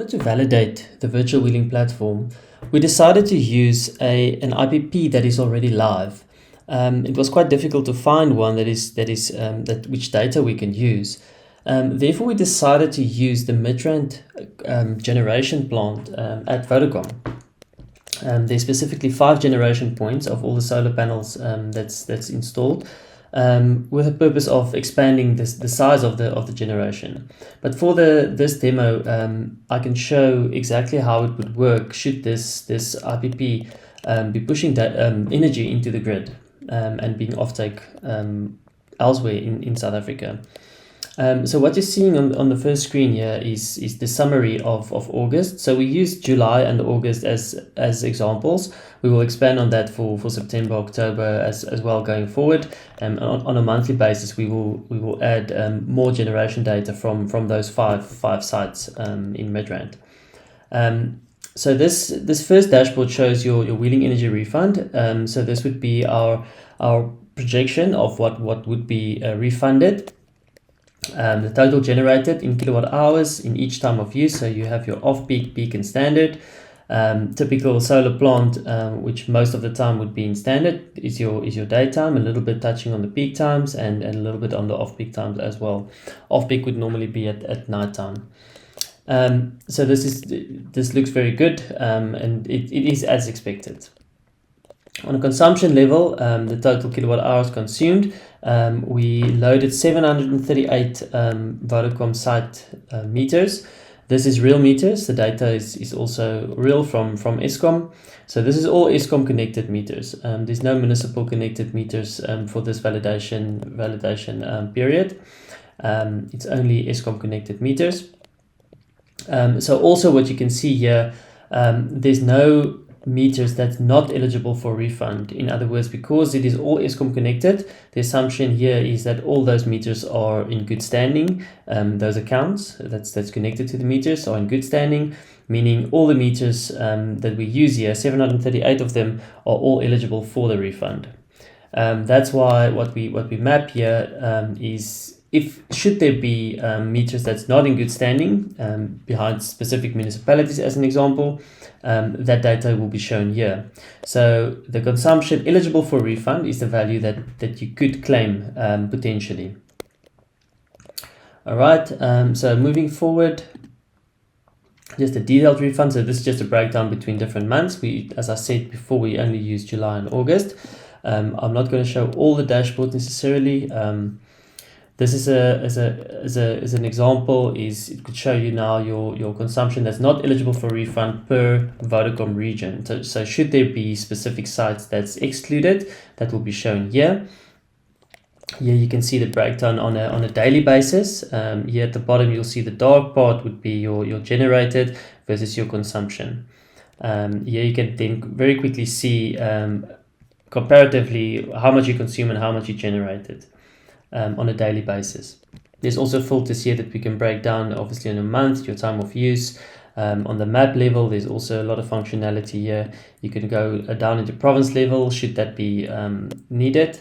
to validate the virtual wheeling platform, we decided to use an IPP that is already live. It was quite difficult to find one which data we can use. Therefore, we decided to use the Midrand generation plant at Vodacom. There's specifically 5 generation points of all the solar panels that's installed, with the purpose of expanding the size of the generation. But for this demo, I can show exactly how it would work should this IPP be pushing that energy into the grid and being offtake elsewhere in South Africa. So what you're seeing on the first screen here is the summary of August. So we use July and August as examples. We will expand on that for September, October as well going forward. On a monthly basis, we will add more generation data from those five sites in Midrand. So this first dashboard shows your wheeling energy refund. So this would be our projection of what would be refunded. The total generated in kilowatt hours in each time of use. So you have your off-peak, peak and standard. Typical solar plant, which most of the time would be in standard, is your daytime, a little bit touching on the peak times and a little bit on the off-peak times as well. Off-peak would normally be at night time. So this looks very good, and it is as expected. On a consumption level, the total kilowatt hours consumed, we loaded 738 Vodacom site meters. This is real meters. The data is also real from Eskom. So this is all Eskom connected meters. There's no municipal connected meters for this validation period. It's only Eskom connected meters. So also what you can see here, there's no meters that's not eligible for refund. In other words, because it is all Eskom connected, the assumption here is that all those meters are in good standing. Those accounts that's connected to the meters are in good standing, meaning all the meters that we use here, 738 of them, are all eligible for the refund. That's why what we map here is, should there be meters that's not in good standing behind specific municipalities, as an example, that data will be shown here. So the consumption eligible for refund is the value that you could claim potentially. All right, so moving forward, just a detailed refund. So this is just a breakdown between different months. As I said before, we only use July and August. I'm not going to show all the dashboards necessarily. This is as an example, it could show you now your consumption that's not eligible for refund per Vodacom region. So should there be specific sites that's excluded, that will be shown here. Here you can see the breakdown on a daily basis. Here at the bottom you'll see the dark part would be your generated versus your consumption. Here you can then very quickly see comparatively how much you consume and how much you generated. On a daily basis. There's also filters here that we can break down, obviously, in a month, your time of use. On the map level, there's also a lot of functionality here. You can go down into province level should that be needed.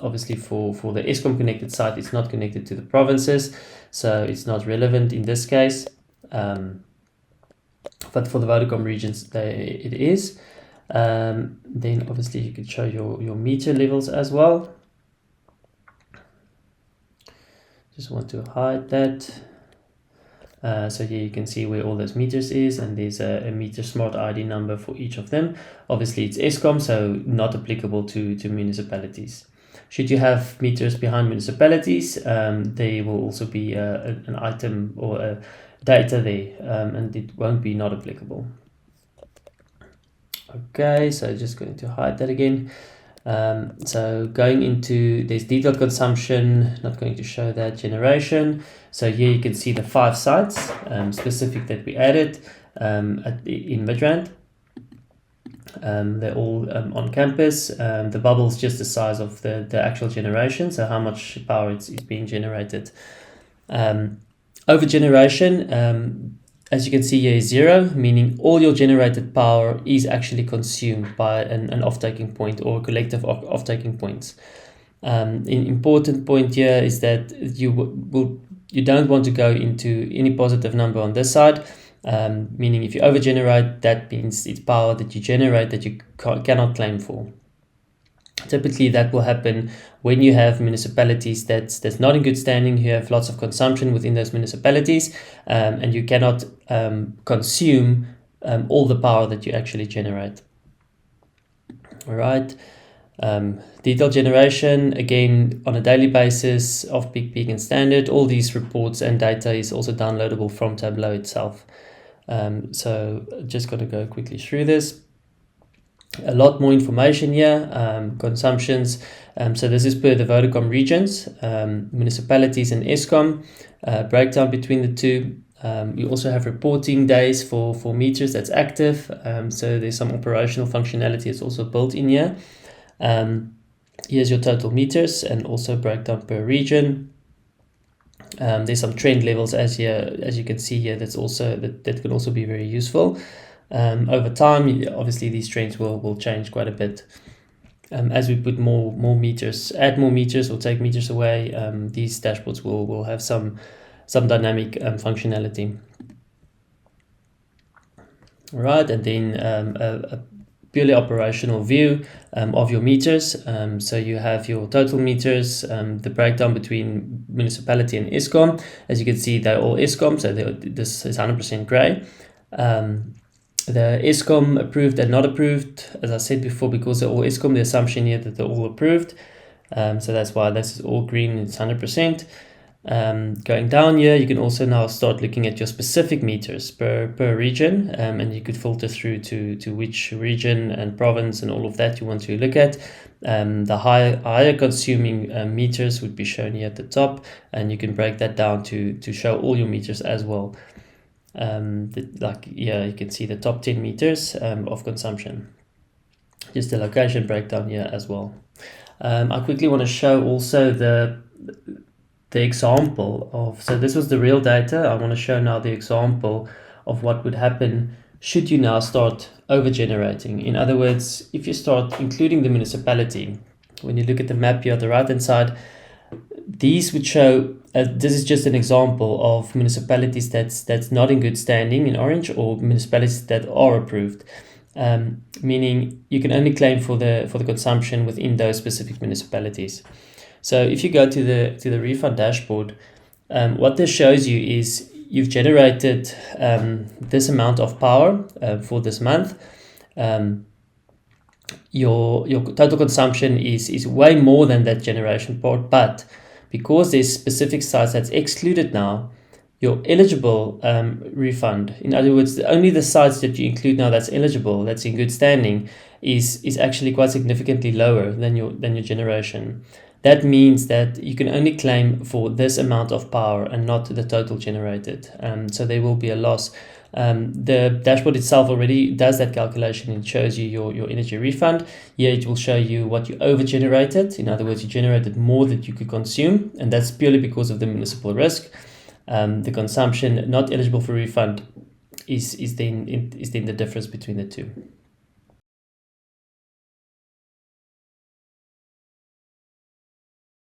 Obviously, for the Eskom connected site, it's not connected to the provinces, so it's not relevant in this case. But for the Vodacom regions, it is. Then obviously you could show your meter levels as well. Just want to hide that. So here you can see where all those meters is, and there's a meter smart ID number for each of them. Obviously it's Eskom, so not applicable to municipalities. Should you have meters behind municipalities, there will also be an item or a data there, and it won't be not applicable. Okay, so just going to hide that again. So going into, there's detailed consumption, not going to show that, generation. So here you can see the 5 sites specific that we added in Midrand. They're all on campus. The bubble is just the size of the actual generation, so how much power is being generated. Over generation, as you can see here, is 0, meaning all your generated power is actually consumed by an off-taking point or a collective off-taking points. An important point here is that you don't want to go into any positive number on this side. Meaning if you over-generate, that means it's power that you generate that you cannot claim for. Typically, that will happen when you have municipalities that's not in good standing. You have lots of consumption within those municipalities, and you cannot consume all the power that you actually generate. All right. Detailed generation, again, on a daily basis of peak, peak, and standard. All these reports and data is also downloadable from Tableau itself. So just going to go quickly through this. A lot more information here, consumptions. So this is per the Vodacom regions, municipalities and Eskom, breakdown between the two. You also have reporting days for meters that's active. So there's some operational functionality that's also built in here. Here's your total meters and also breakdown per region. There's some trend levels as you can see here. That's also that can also be very useful. Over time, obviously these trends will change quite a bit. As we put more meters, add more meters or take meters away, these dashboards will have some dynamic functionality. All right, and then a purely operational view of your meters. So you have your total meters, the breakdown between municipality and Eskom. As you can see, they're all Eskom, so this is 100% grey. The Eskom approved and not approved, as I said before, because they're all Eskom, the assumption here that they're all approved. So that's why this is all green, it's 100%. Going down here, you can also now start looking at your specific meters per region, and you could filter through to which region and province and all of that you want to look at. The higher consuming meters would be shown here at the top, and you can break that down to show all your meters as well. You can see the top 10 meters of consumption. Just the location breakdown here as well. I quickly want to show also the example of, so this was the real data. I want to show now the example of what would happen should you now start over generating. In other words, if you start including the municipality, when you look at the map here on the right hand side, these would show, this is just an example of municipalities that's not in good standing in orange, or municipalities that are approved, meaning you can only claim for the consumption within those specific municipalities. So if you go to the refund dashboard, what this shows you is you've generated this amount of power for this month. Your total consumption is way more than that generation part, but because there's specific sites that's excluded now, your eligible refund, in other words, only the sites that you include now that's eligible, that's in good standing, is actually quite significantly lower than your generation. That means that you can only claim for this amount of power and not the total generated. So there will be a loss. The dashboard itself already does that calculation. It shows you your energy refund. Here it will show you what you over generated. In other words, you generated more than you could consume, and that's purely because of the municipal risk. The consumption not eligible for refund is then the difference between the two.